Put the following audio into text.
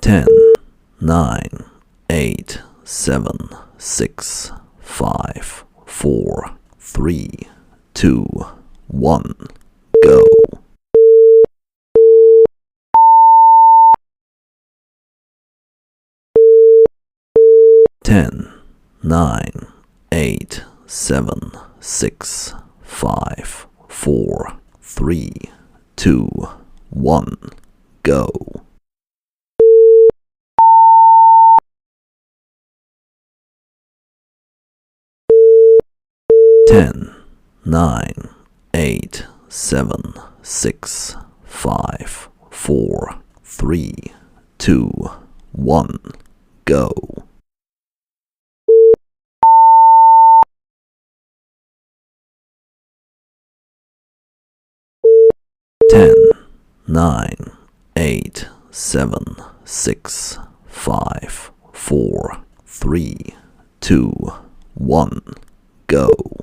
10, 9, 8, 7, 6, 5, 4, 3, 2, 1, go. 10, 9, 8, 7, 6, 5, 4, 3, 2, 1, go. 10, 9, 8, 7, 6, 5, 4, 3, 2, 1, go. 10, 9, 8, 7, 6, 5, 4, 3, 2, 1, go.